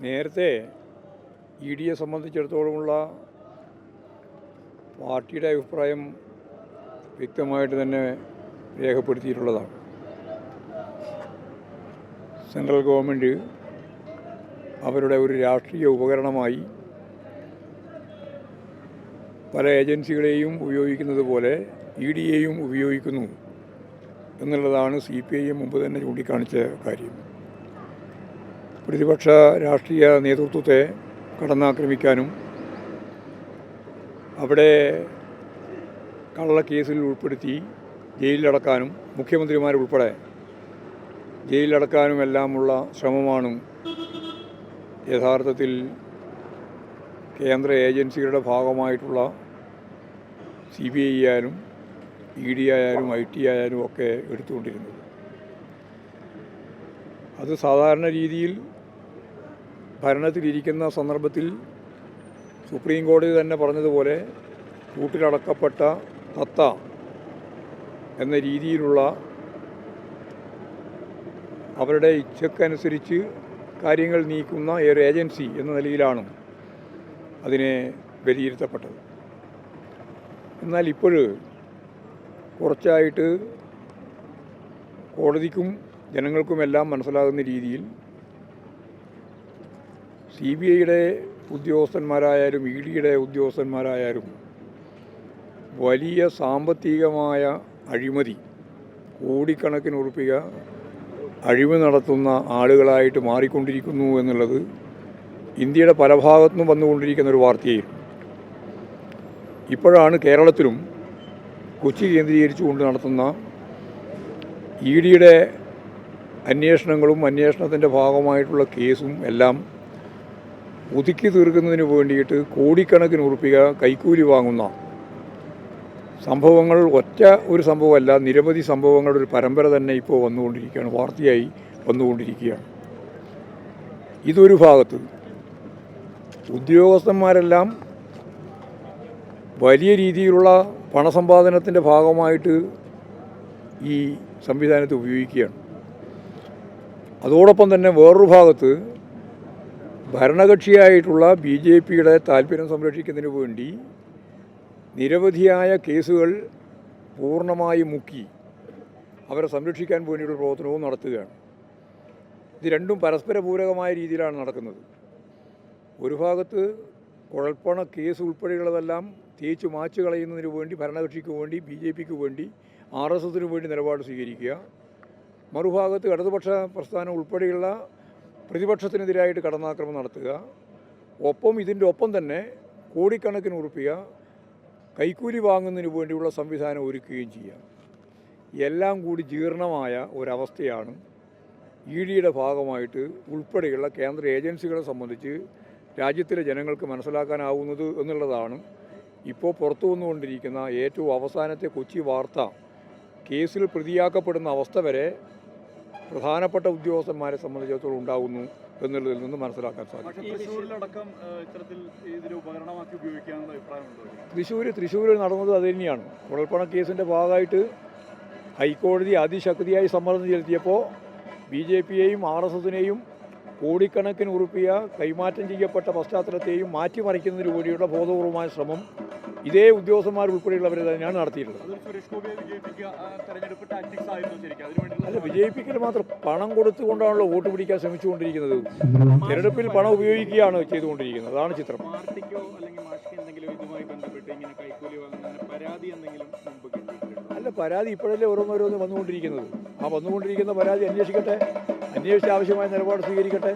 നേരത്തെ ഇ ഡിയെ സംബന്ധിച്ചിടത്തോളമുള്ള പാർട്ടിയുടെ അഭിപ്രായം വ്യക്തമായിട്ട് തന്നെ രേഖപ്പെടുത്തിയിട്ടുള്ളതാണ്. സെൻട്രൽ ഗവൺമെൻറ് അവരുടെ ഒരു രാഷ്ട്രീയ ഉപകരണമായി പല ഏജൻസികളെയും ഉപയോഗിക്കുന്നത് പോലെ ഇ ഡിയെയും ഉപയോഗിക്കുന്നു എന്നുള്ളതാണ് CPIM മുമ്പ് തന്നെ ചൂണ്ടിക്കാണിച്ച കാര്യം. പ്രതിപക്ഷ രാഷ്ട്രീയ നേതൃത്വത്തെ കടന്നാക്രമിക്കാനും അവിടെ കള്ളക്കേസിൽ ഉൾപ്പെടുത്തി ജയിലിലടക്കാനും മുഖ്യമന്ത്രിമാരുൾപ്പെടെ ജയിലിലടക്കാനുമെല്ലാമുള്ള ശ്രമമാണ് യഥാർത്ഥത്തിൽ കേന്ദ്ര ഏജൻസികളുടെ ഭാഗമായിട്ടുള്ള CBI ആയാലും ED ആയാലും IT ആയാലും ഒക്കെ എടുത്തുകൊണ്ടിരുന്നത്. അത് സാധാരണ രീതിയിൽ ഭരണത്തിലിരിക്കുന്ന സന്ദർഭത്തിൽ സുപ്രീം കോടതി തന്നെ പറഞ്ഞതുപോലെ കൂട്ടിലടക്കപ്പെട്ട തത്ത എന്ന രീതിയിലുള്ള അവരുടെ ഇച്ഛക്കനുസരിച്ച് കാര്യങ്ങൾ നീക്കുന്ന ഒരു ഏജൻസി എന്ന നിലയിലാണ് അതിനെ വിലയിരുത്തപ്പെട്ടത്. എന്നാൽ ഇപ്പോൾ കുറച്ചായിട്ട് കോടതിക്കും ജനങ്ങൾക്കുമെല്ലാം മനസ്സിലാകുന്ന രീതിയിൽ CBIയുടെ ഉദ്യോഗസ്ഥന്മാരായാലും ED ഉദ്യോഗസ്ഥന്മാരായാലും വലിയ സാമ്പത്തികമായ അഴിമതി, കോടിക്കണക്കിന് ഉറുപ്പിക അഴിമതി നടത്തുന്ന ആളുകളായിട്ട് മാറിക്കൊണ്ടിരിക്കുന്നു എന്നുള്ളത് ഇന്ത്യയുടെ പല ഭാഗത്തുനിന്നും വന്നുകൊണ്ടിരിക്കുന്ന ഒരു വാർത്തയായിരുന്നു. ഇപ്പോഴാണ് കേരളത്തിലും കൊച്ചി കേന്ദ്രീകരിച്ചുകൊണ്ട് നടത്തുന്ന EDയുടെ അന്വേഷണങ്ങളും അന്വേഷണത്തിൻ്റെ ഭാഗമായിട്ടുള്ള കേസും എല്ലാം ഒതുക്കി തീർക്കുന്നതിന് വേണ്ടിയിട്ട് കോടിക്കണക്കിന് ഉറുപ്പിക കൈക്കൂലി വാങ്ങുന്ന സംഭവങ്ങൾ ഒറ്റ ഒരു സംഭവമല്ല, നിരവധി സംഭവങ്ങളുടെ ഒരു പരമ്പര തന്നെ ഇപ്പോൾ വന്നുകൊണ്ടിരിക്കുകയാണ്, വാർത്തയായി വന്നുകൊണ്ടിരിക്കുകയാണ്. ഇതൊരു ഭാഗത്ത് ഉദ്യോഗസ്ഥന്മാരെല്ലാം വലിയ രീതിയിലുള്ള പണസമ്പാദനത്തിൻ്റെ ഭാഗമായിട്ട് ഈ സംവിധാനത്തെ ഉപയോഗിക്കുകയാണ്. അതോടൊപ്പം തന്നെ വേറൊരു ഭാഗത്ത് ഭരണകക്ഷിയായിട്ടുള്ള BJPയുടെ താല്പര്യം സംരക്ഷിക്കുന്നതിന് വേണ്ടി നിരവധിയായ കേസുകൾ പൂർണ്ണമായി മുക്കി അവരെ സംരക്ഷിക്കാൻ വേണ്ടിയുള്ള പ്രവർത്തനവും നടത്തുകയാണ്. ഇത് രണ്ടും പരസ്പര പൂരകമായ രീതിയിലാണ് നടക്കുന്നത്. ഒരു ഭാഗത്ത് കുഴൽപ്പണ കേസ് ഉൾപ്പെടെയുള്ളതെല്ലാം തേച്ചു മാച്ചു കളയുന്നതിന് വേണ്ടി ഭരണകക്ഷിക്ക് വേണ്ടി BJPക്ക് വേണ്ടി RSSന് വേണ്ടി നിലപാട് സ്വീകരിക്കുക, മറുഭാഗത്ത് ഇടതുപക്ഷ പ്രസ്ഥാനം ഉൾപ്പെടെയുള്ള പ്രതിപക്ഷത്തിനെതിരായിട്ട് കടന്നാക്രമണം നടത്തുക, ഇതിൻ്റെ ഒപ്പം തന്നെ കോടിക്കണക്കിന് ഉറുപ്പിക കൈക്കൂലി വാങ്ങുന്നതിന് വേണ്ടിയുള്ള സംവിധാനം ഒരുക്കുകയും ചെയ്യാം. എല്ലാം കൂടി ജീർണമായ ഒരവസ്ഥയാണ് EDയുടെ ഭാഗമായിട്ട് ഉൾപ്പെടെയുള്ള കേന്ദ്ര ഏജൻസികളെ സംബന്ധിച്ച് രാജ്യത്തിലെ ജനങ്ങൾക്ക് മനസ്സിലാക്കാനാവുന്നത് എന്നുള്ളതാണ് ഇപ്പോൾ പുറത്തു വന്നുകൊണ്ടിരിക്കുന്ന ഏറ്റവും അവസാനത്തെ കൊച്ചി വാർത്ത. കേസിൽ പ്രതിയാക്കപ്പെടുന്ന അവസ്ഥ വരെ പ്രധാനപ്പെട്ട ഉദ്യോഗസ്ഥന്മാരെ സംബന്ധിച്ചിടത്തോളം ഉണ്ടാകുന്നു എന്നുള്ളതിൽ നിന്ന് മനസ്സിലാക്കാൻ സാധിക്കും. തൃശ്ശൂരിൽ നടന്നത് അത് തന്നെയാണ്. കുഴൽപ്പണ കേസിൻ്റെ ഭാഗമായിട്ട് ഹൈക്കോടതി അതിശക്തിയായി സമ്മർദ്ദം ചെലുത്തിയപ്പോൾ BJPയെയും RSSനെയും കോടിക്കണക്കിന് ഉറുപ്പിക കൈമാറ്റം ചെയ്യപ്പെട്ട പശ്ചാത്തലത്തെയും മാറ്റിമറിക്കുന്നതിന് വേണ്ടിയുള്ള ബോധപൂർവമായ ശ്രമം ഇതേ ഉദ്യോഗസ്ഥന്മാർ ഉൾപ്പെടെയുള്ളവരെ തന്നെയാണ് നടത്തിയിട്ടുള്ളത്. അല്ല, വിജയിപ്പിക്കൽ മാത്രം പണം കൊടുത്തുകൊണ്ടാണല്ലോ വോട്ട് പിടിക്കാൻ ശ്രമിച്ചുകൊണ്ടിരിക്കുന്നത്. തിരഞ്ഞെടുപ്പിൽ പണം ഉപയോഗിക്കുകയാണ് ചെയ്തുകൊണ്ടിരിക്കുന്നത്. അതാണ് ചിത്രം. അല്ല, പരാതി ഇപ്പോഴല്ലേ ഓരോന്നോരോന്ന് വന്നുകൊണ്ടിരിക്കുന്നത്. ആ വന്നുകൊണ്ടിരിക്കുന്ന പരാതി അന്വേഷിക്കട്ടെ, അന്വേഷിച്ച് ആവശ്യമായ നിലപാട് സ്വീകരിക്കട്ടെ.